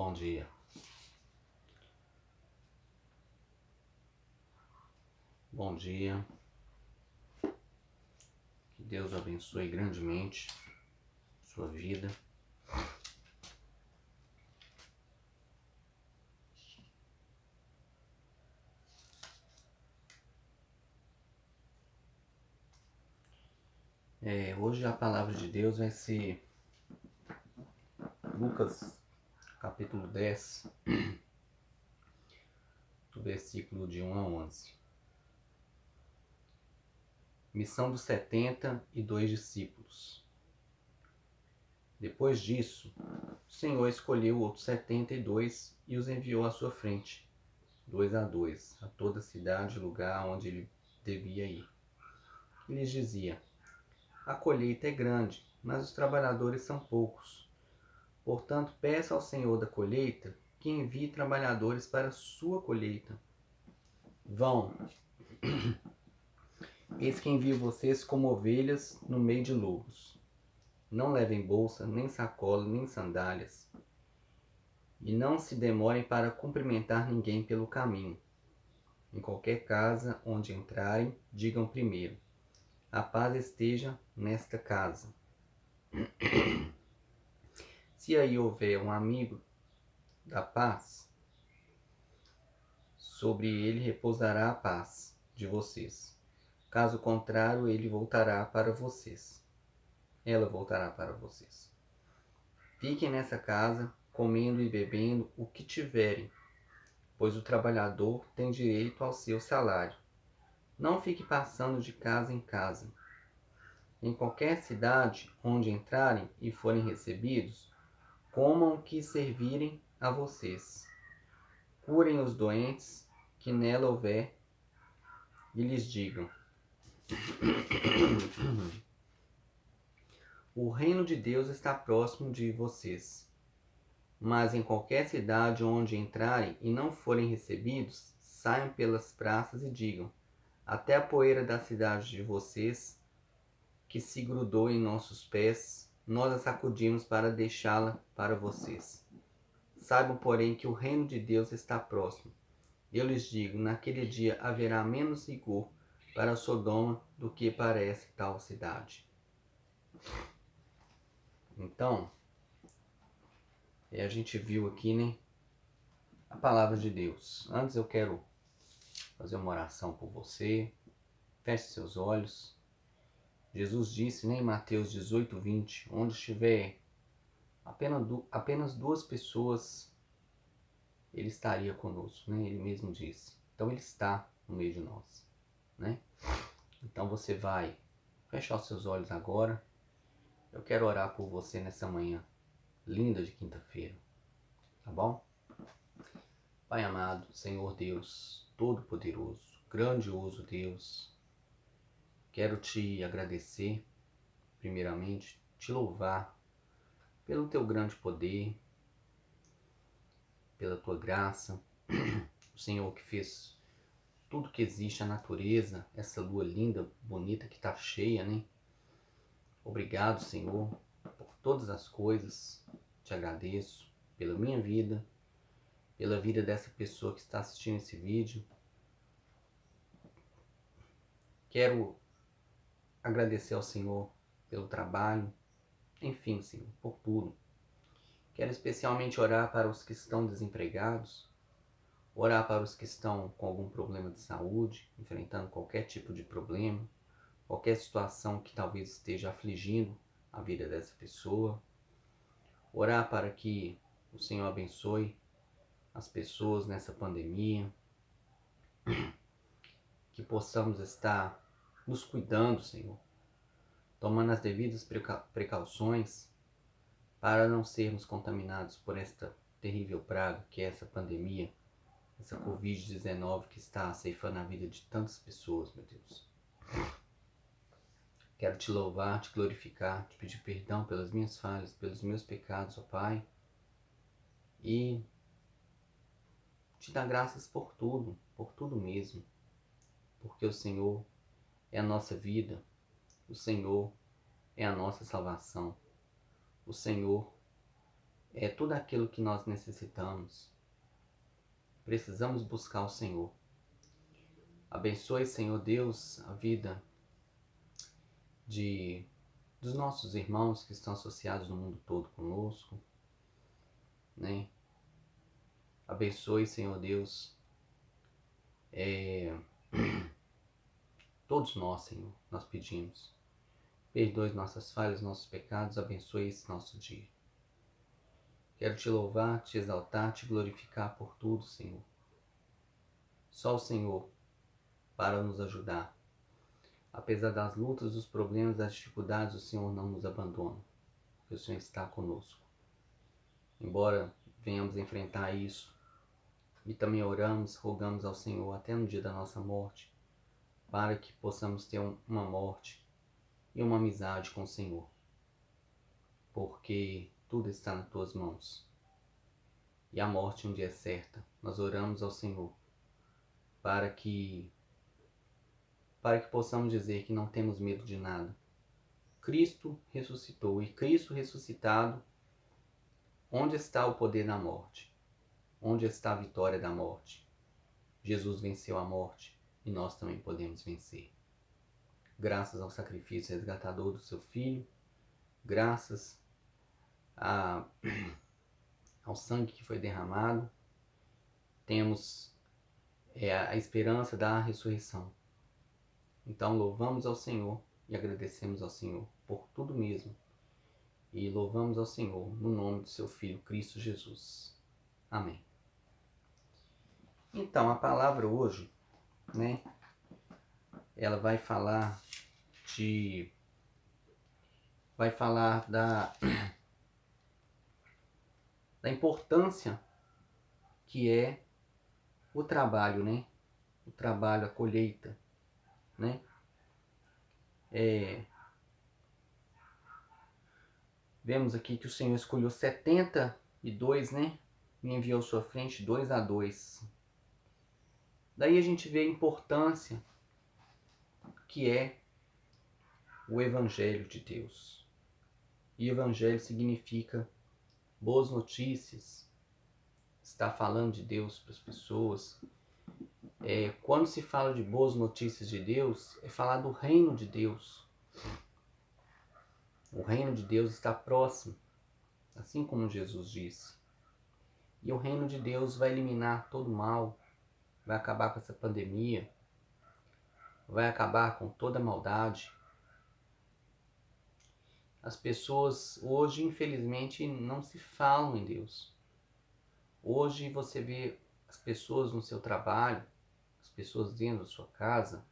Bom dia. Bom dia. Que Deus abençoe grandemente sua vida. Hoje a palavra de Deus vai ser Lucas capítulo 10, do versículo de 1 a 11. Missão dos 72 discípulos. Depois disso, o Senhor escolheu outros 72 e os enviou à sua frente, 2 a 2, a toda cidade e lugar onde ele devia ir. E lhes dizia: a colheita é grande, mas os trabalhadores são poucos. Portanto, peça ao Senhor da colheita que envie trabalhadores para a sua colheita. Vão, eis que envio vocês como ovelhas no meio de lobos. Não levem bolsa, nem sacola, nem sandálias. E não se demorem para cumprimentar ninguém pelo caminho. Em qualquer casa onde entrarem, digam primeiro: a paz esteja nesta casa. Se aí houver um amigo da paz, sobre ele repousará a paz de vocês. Caso contrário, ele voltará para vocês. Ela voltará para vocês. Fiquem nessa casa, comendo e bebendo o que tiverem, pois o trabalhador tem direito ao seu salário. Não fique passando de casa em casa. Em qualquer cidade onde entrarem e forem recebidos, comam o que servirem a vocês. Curem os doentes que nela houver e lhes digam: o reino de Deus está próximo de vocês. Mas em qualquer cidade onde entrarem e não forem recebidos, saiam pelas praças e digam: até a poeira da cidade de vocês, que se grudou em nossos pés, nós a sacudimos para deixá-la para vocês. Saibam, porém, que o reino de Deus está próximo. Eu lhes digo, naquele dia haverá menos rigor para Sodoma do que para essa tal cidade. Então, a gente viu aqui, né, a palavra de Deus. Antes eu quero fazer uma oração por você. Feche seus olhos. Jesus disse, né, em Mateus 18:20, onde estiver apenas duas pessoas, ele estaria conosco, né? Ele mesmo disse. Então ele está no meio de nós, né? Então você vai fechar os seus olhos agora. Eu quero orar por você nessa manhã linda de quinta-feira, tá bom? Pai amado, Senhor Deus, Todo-Poderoso, grandioso Deus, quero te agradecer, primeiramente, te louvar pelo teu grande poder, pela tua graça, o Senhor que fez tudo que existe, a natureza, essa lua linda, bonita que está cheia, né? Obrigado, Senhor, por todas as coisas. Te agradeço pela minha vida, pela vida dessa pessoa que está assistindo esse vídeo. Quero agradecer ao Senhor pelo trabalho, enfim, Senhor, por tudo. Quero especialmente orar para os que estão desempregados, orar para os que estão com algum problema de saúde, enfrentando qualquer tipo de problema, qualquer situação que talvez esteja afligindo a vida dessa pessoa. Orar para que o Senhor abençoe as pessoas nessa pandemia, que possamos estar nos cuidando, Senhor, tomando as devidas precauções para não sermos contaminados por esta terrível praga que é essa pandemia, essa Covid-19 que está ceifando a vida de tantas pessoas, meu Deus. Quero te louvar, te glorificar, te pedir perdão pelas minhas falhas, pelos meus pecados, ó Pai, e te dar graças por tudo mesmo, porque o Senhor é a nossa vida, o Senhor é a nossa salvação, o Senhor é tudo aquilo que nós necessitamos. Precisamos buscar o Senhor. Abençoe, Senhor Deus, a vida dos nossos irmãos que estão associados no mundo todo conosco, né? Abençoe, Senhor Deus, todos nós, Senhor, nós pedimos. Perdoe nossas falhas, nossos pecados, abençoe esse nosso dia. Quero te louvar, te exaltar, te glorificar por tudo, Senhor. Só o Senhor para nos ajudar. Apesar das lutas, dos problemas, das dificuldades, o Senhor não nos abandona. O Senhor está conosco. Embora venhamos enfrentar isso, e também oramos, rogamos ao Senhor até no dia da nossa morte, para que possamos ter uma morte e uma amizade com o Senhor. Porque tudo está nas tuas mãos. E a morte um dia é certa. Nós oramos ao Senhor para que possamos dizer que não temos medo de nada. Cristo ressuscitou, e Cristo ressuscitado, onde está o poder da morte? Onde está a vitória da morte? Jesus venceu a morte e nós também podemos vencer. Graças ao sacrifício resgatador do seu Filho, graças ao sangue que foi derramado, temos a esperança da ressurreição. Então louvamos ao Senhor e agradecemos ao Senhor por tudo mesmo. E louvamos ao Senhor no nome do seu Filho Cristo Jesus. Amém. Então a palavra hoje, né, ela vai falar da importância que é o trabalho, né? O trabalho, a colheita, né? Vemos aqui que o Senhor escolheu 72, né? E enviou à sua frente 2 a 2. Daí a gente vê a importância que é o Evangelho de Deus. E Evangelho significa boas notícias, está falando de Deus para as pessoas. Quando se fala de boas notícias de Deus, é falar do reino de Deus. O reino de Deus está próximo, assim como Jesus disse. E o reino de Deus vai eliminar todo o mal, vai acabar com essa pandemia, vai acabar com toda a maldade. As pessoas hoje, infelizmente, não se falam em Deus. Hoje você vê as pessoas no seu trabalho, as pessoas dentro da sua casa,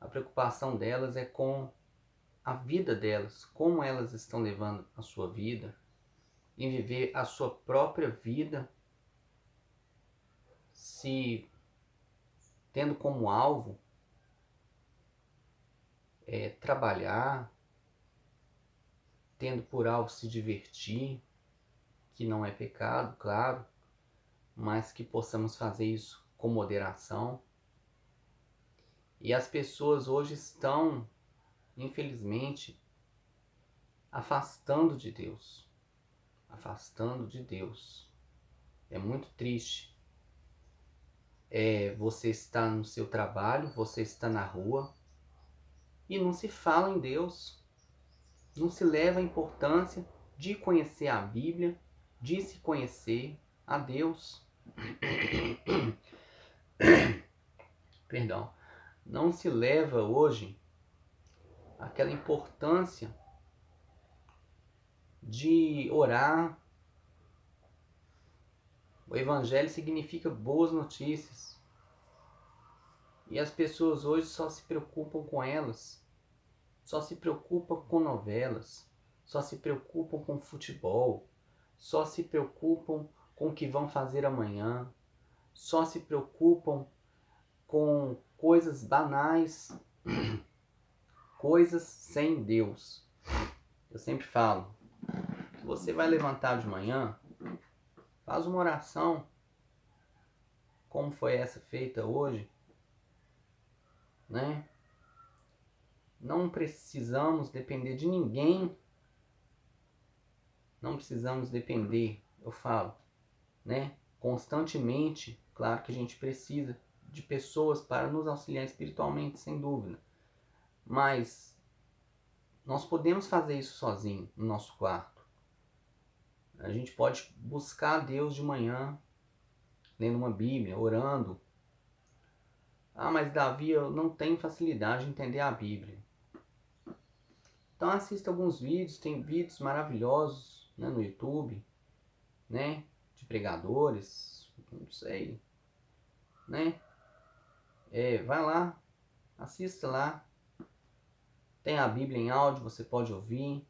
a preocupação delas é com a vida delas, como elas estão levando a sua vida, em viver a sua própria vida, se tendo como alvo trabalhar, tendo por alvo se divertir, que não é pecado, claro, mas que possamos fazer isso com moderação. E as pessoas hoje estão, infelizmente, afastando de Deus. Afastando de Deus. É muito triste. Você está no seu trabalho, você está na rua e não se fala em Deus. Não se leva a importância de conhecer a Bíblia, de se conhecer a Deus. Perdão. Não se leva hoje aquela importância de orar. O Evangelho significa boas notícias. E as pessoas hoje só se preocupam com elas. Só se preocupam com novelas. Só se preocupam com futebol. Só se preocupam com o que vão fazer amanhã. Só se preocupam com coisas banais. Coisas sem Deus. Eu sempre falo, que você vai levantar de manhã, faz uma oração, como foi essa feita hoje, né? Não precisamos depender de ninguém, não precisamos depender, eu falo, né? Constantemente, claro que a gente precisa de pessoas para nos auxiliar espiritualmente, sem dúvida. Mas nós podemos fazer isso sozinho, no nosso quarto. A gente pode buscar a Deus de manhã, lendo uma Bíblia, orando. Ah, mas Davi, eu não tenho facilidade de entender a Bíblia. Então assista alguns vídeos, tem vídeos maravilhosos, né, no YouTube, né, de pregadores, não sei, né? Vai lá, assista lá. Tem a Bíblia em áudio, você pode ouvir.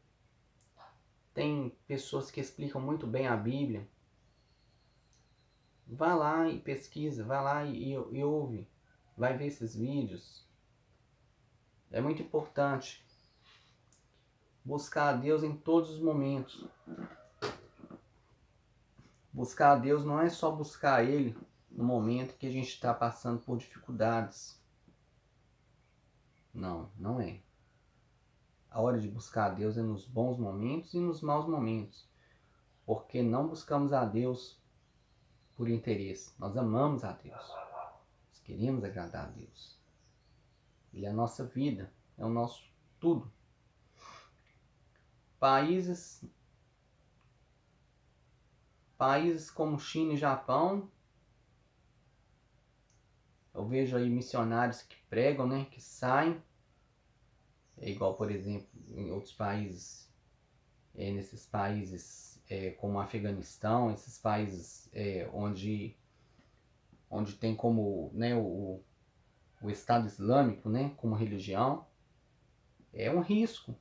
Tem pessoas que explicam muito bem a Bíblia. Vai lá e pesquisa, vai lá e ouve. Vai ver esses vídeos. É muito importante buscar a Deus em todos os momentos. Buscar a Deus não é só buscar Ele no momento que a gente está passando por dificuldades. Não, não é. A hora de buscar a Deus é nos bons momentos e nos maus momentos. Porque não buscamos a Deus por interesse. Nós amamos a Deus. Nós queremos agradar a Deus. Ele é a nossa vida, é o nosso tudo. Países como China e Japão, eu vejo aí missionários que pregam, né, que saem. É igual, por exemplo, em outros países, nesses países como Afeganistão, esses países onde tem como, né, o Estado Islâmico, né, como religião, é um risco.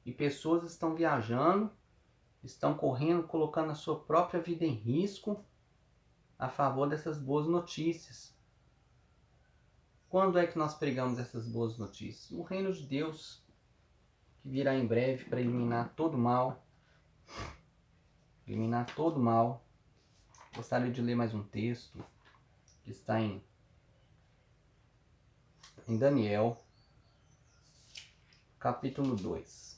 E pessoas estão viajando, estão correndo, colocando a sua própria vida em risco a favor dessas boas notícias. Quando é que nós pregamos essas boas notícias? O reino de Deus, que virá em breve para eliminar todo o mal. Eliminar todo o mal. Gostaria de ler mais um texto que está em Daniel, capítulo 2.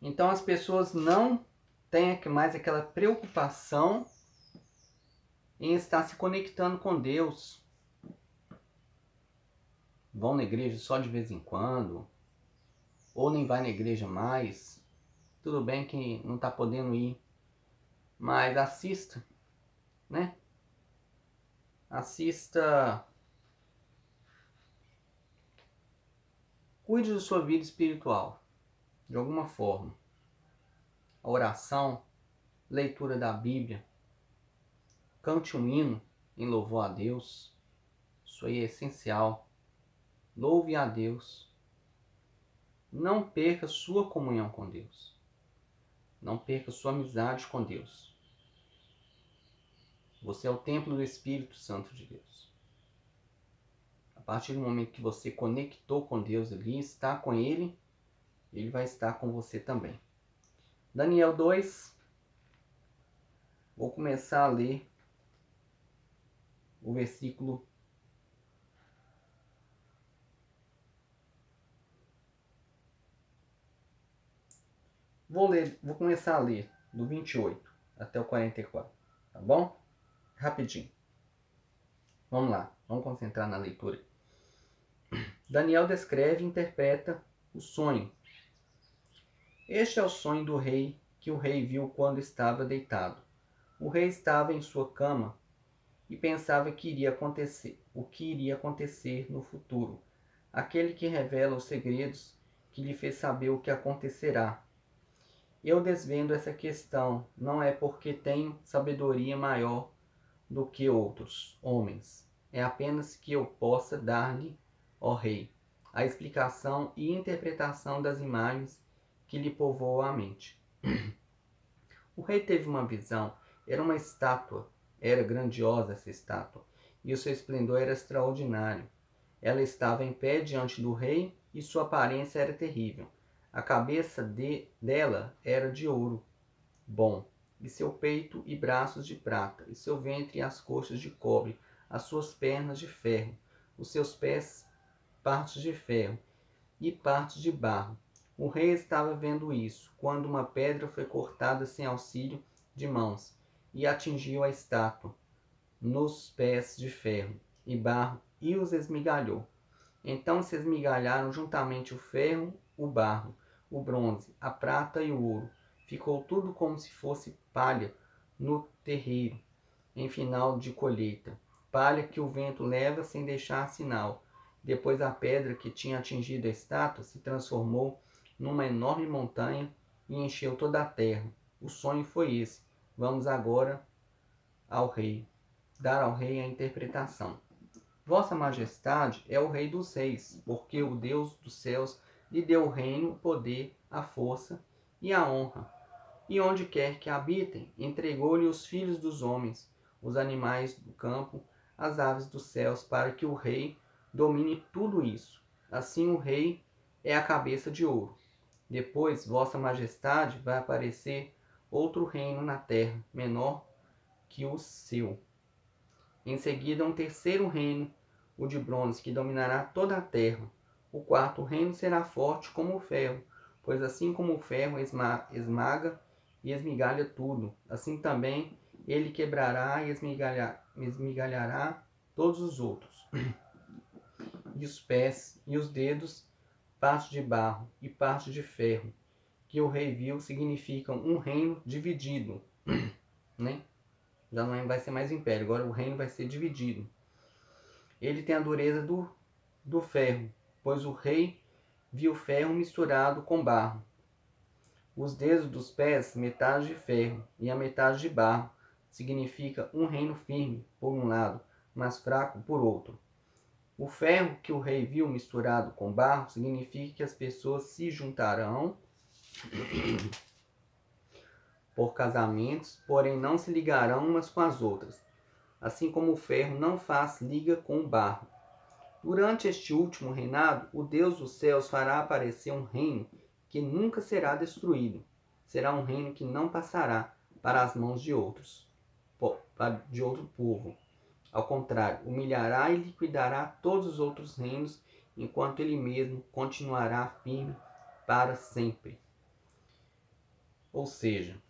Então as pessoas não têm mais aquela preocupação em estar se conectando com Deus. Vão na igreja só de vez em quando, ou nem vai na igreja mais. Tudo bem que não está podendo ir, mas assista, né? Assista. Cuide da sua vida espiritual, de alguma forma. A oração, leitura da Bíblia, cante um hino em louvor a Deus. Isso aí é essencial. Louve a Deus. Não perca sua comunhão com Deus. Não perca sua amizade com Deus. Você é o templo do Espírito Santo de Deus. A partir do momento que você conectou com Deus ali, está com Ele, Ele vai estar com você também. Daniel 2. Vou começar a ler o versículo 'Vou começar a ler do 28 até o 44, tá bom? Rapidinho. Vamos lá, vamos concentrar na leitura. Daniel descreve e interpreta o sonho. Este é o sonho do rei que o rei viu quando estava deitado. O rei estava em sua cama e pensava o que iria acontecer no futuro. Aquele que revela os segredos que lhe fez saber o que acontecerá. Eu desvendo essa questão, não é porque tenho sabedoria maior do que outros homens. É apenas que eu possa dar-lhe, ó rei, a explicação e interpretação das imagens que lhe povoam a mente. O rei teve uma visão. Era uma estátua. Era grandiosa essa estátua. E o seu esplendor era extraordinário. Ela estava em pé diante do rei e sua aparência era terrível. A cabeça dela era de ouro bom, e seu peito e braços de prata, e seu ventre e as coxas de cobre, as suas pernas de ferro, os seus pés partes de ferro, e partes de barro. O rei estava vendo isso, quando uma pedra foi cortada sem auxílio de mãos e atingiu a estátua nos pés de ferro e barro e os esmigalhou. Então se esmigalharam juntamente o ferro, o barro, o bronze, a prata e o ouro. Ficou tudo como se fosse palha no terreiro, em final de colheita. Palha que o vento leva sem deixar sinal. Depois a pedra que tinha atingido a estátua se transformou numa enorme montanha e encheu toda a terra. O sonho foi esse. Vamos agora ao rei, dar ao rei a interpretação. Vossa Majestade é o Rei dos Reis, porque o Deus dos céus lhe deu o reino, o poder, a força e a honra. E onde quer que habitem, entregou-lhe os filhos dos homens, os animais do campo, as aves dos céus, para que o rei domine tudo isso. Assim o rei é a cabeça de ouro. Depois, Vossa Majestade vai aparecer outro reino na terra, menor que o seu. Em seguida, um terceiro reino, o de bronze, que dominará toda a terra. O quarto reino será forte como o ferro, pois assim como o ferro esmaga e esmigalha tudo, assim também ele quebrará e esmigalhará todos os outros. E os pés e os dedos, partes de barro e partes de ferro, que o rei viu, significam um reino dividido, né? Já não vai ser mais império, agora o reino vai ser dividido. Ele tem a dureza do ferro, pois o rei viu ferro misturado com barro. Os dedos dos pés, metade de ferro e a metade de barro, significa um reino firme, por um lado, mas fraco por outro. O ferro que o rei viu misturado com barro significa que as pessoas se juntarão por casamentos, porém não se ligarão umas com as outras, assim como o ferro não faz liga com o barro. Durante este último reinado, o Deus dos céus fará aparecer um reino que nunca será destruído. Será um reino que não passará para as mãos de outro povo. Ao contrário, humilhará e liquidará todos os outros reinos, enquanto ele mesmo continuará firme para sempre. Ou seja,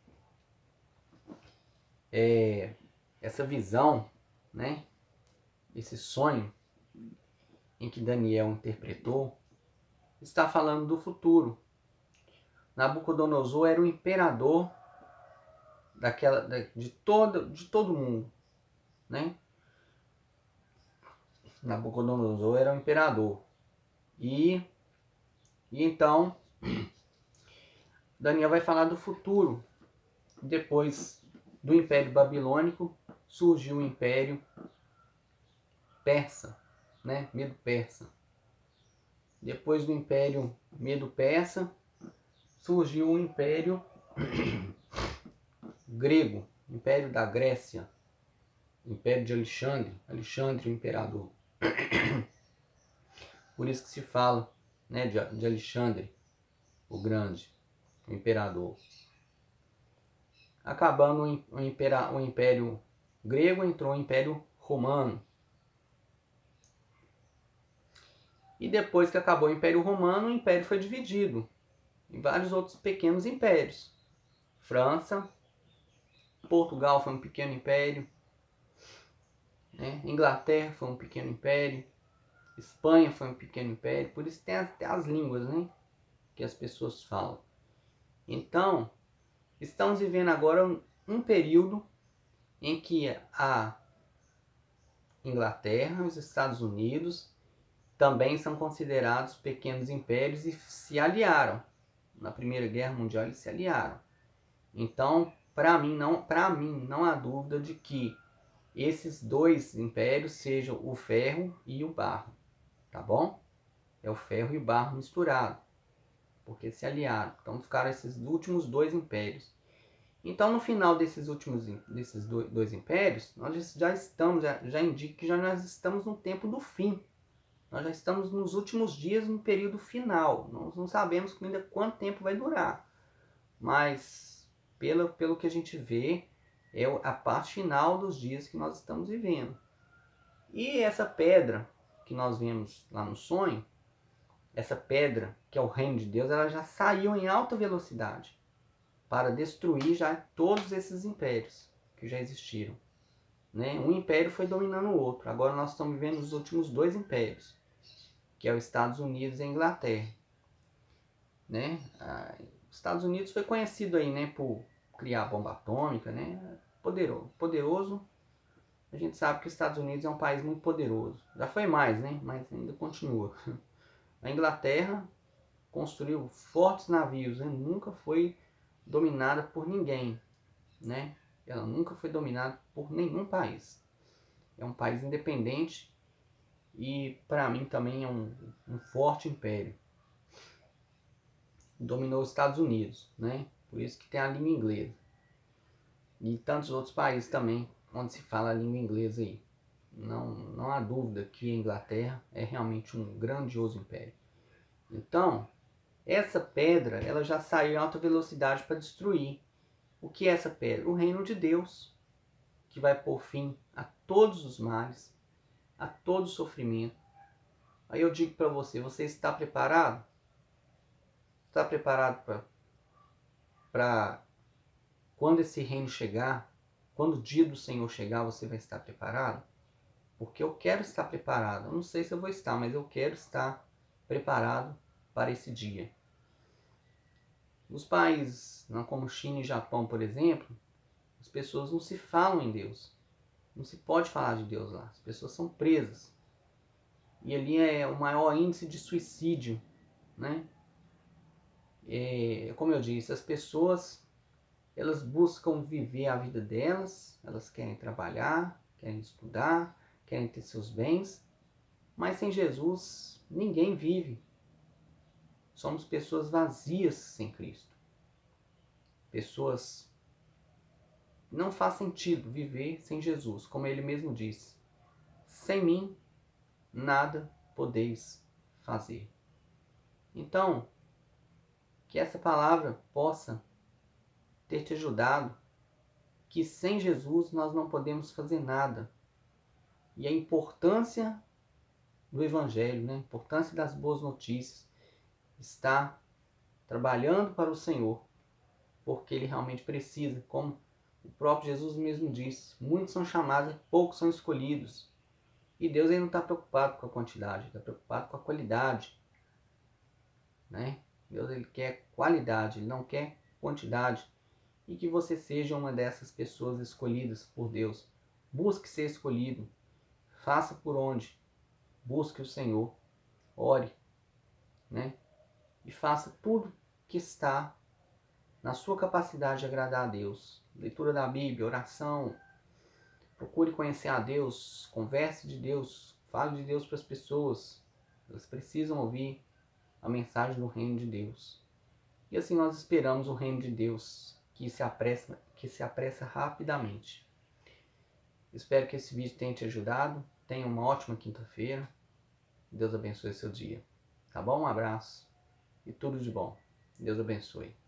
essa visão, né, esse sonho em que Daniel interpretou, está falando do futuro. Nabucodonosor era o imperador de todo mundo, né? Nabucodonosor era o imperador. E então Daniel vai falar do futuro. Depois do Império Babilônico surgiu o Império Persa, né? Medo-Persa. Depois do Império Medo-Persa surgiu o Império Grego, Império da Grécia, Império de Alexandre o Imperador. Por isso que se fala, né, de Alexandre o Grande, o Imperador. Acabando o Império Grego, entrou o Império Romano. E depois que acabou o Império Romano, o Império foi dividido em vários outros pequenos impérios. França, Portugal foi um pequeno império, né? Inglaterra foi um pequeno império, Espanha foi um pequeno império, por isso tem até as línguas, né, que as pessoas falam. Então, estamos vivendo agora um período em que a Inglaterra e os Estados Unidos também são considerados pequenos impérios e se aliaram. Na Primeira Guerra Mundial eles se aliaram. Então, para mim não há dúvida de que esses dois impérios sejam o ferro e o barro, tá bom? É o ferro e o barro misturado, porque se aliaram. Então ficaram esses últimos dois impérios. Então no final desses dois impérios, nós já indica que nós estamos no tempo do fim. Nós já estamos nos últimos dias, no período final. Nós não sabemos ainda quanto tempo vai durar. Mas, pelo que a gente vê, é a parte final dos dias que nós estamos vivendo. E essa pedra que nós vemos lá no sonho, essa pedra, que é o reino de Deus, ela já saiu em alta velocidade para destruir já todos esses impérios que já existiram. Né? Um império foi dominando o outro. Agora nós estamos vivendo os últimos dois impérios, que é os Estados Unidos e a Inglaterra. Né? Os Estados Unidos foi conhecido aí, né, por criar bomba atômica, né? Poderoso. A gente sabe que os Estados Unidos é um país muito poderoso. Já foi mais, né? Mas ainda continua. A Inglaterra construiu fortes navios, né? Nunca foi dominada por ninguém, né? Ela nunca foi dominada por nenhum país. É um país independente e para mim também é um forte império. Dominou os Estados Unidos, né? Por isso que tem a língua inglesa. E tantos outros países também onde se fala a língua inglesa aí. Não há dúvida que a Inglaterra é realmente um grandioso império. Então, essa pedra ela já saiu em alta velocidade para destruir. O que é essa pedra? O reino de Deus, que vai pôr fim a todos os males, a todo sofrimento. Aí eu digo para você, você está preparado? Está preparado para quando esse reino chegar, quando o dia do Senhor chegar, você vai estar preparado? Porque eu quero estar preparado. Eu não sei se eu vou estar, mas eu quero estar preparado para esse dia. Nos países como China e Japão, por exemplo, as pessoas não se falam em Deus. Não se pode falar de Deus lá. As pessoas são presas. E ali é o maior índice de suicídio, né? Como eu disse, as pessoas elas buscam viver a vida delas, elas querem trabalhar, querem estudar, querem ter seus bens, mas sem Jesus ninguém vive. Somos pessoas vazias sem Cristo. Pessoas. Não faz sentido viver sem Jesus, como ele mesmo disse. Sem mim, nada podeis fazer. Então, que essa palavra possa ter te ajudado, que sem Jesus nós não podemos fazer nada. E a importância do Evangelho, né? A importância das boas notícias, está trabalhando para o Senhor, porque Ele realmente precisa, como o próprio Jesus mesmo disse, muitos são chamados, poucos são escolhidos. E Deus ele não está preocupado com a quantidade, está preocupado com a qualidade. Né? Deus ele quer qualidade, ele não quer quantidade. E que você seja uma dessas pessoas escolhidas por Deus. Busque ser escolhido. Faça por onde. Busque o Senhor. Ore. Né? E faça tudo que está na sua capacidade de agradar a Deus. Leitura da Bíblia, oração. Procure conhecer a Deus. Converse de Deus. Fale de Deus para as pessoas. Elas precisam ouvir a mensagem do reino de Deus. E assim nós esperamos o reino de Deus que se apressa rapidamente. Espero que esse vídeo tenha te ajudado. Tenha uma ótima quinta-feira. Deus abençoe seu dia. Tá bom? Um abraço e tudo de bom. Deus abençoe.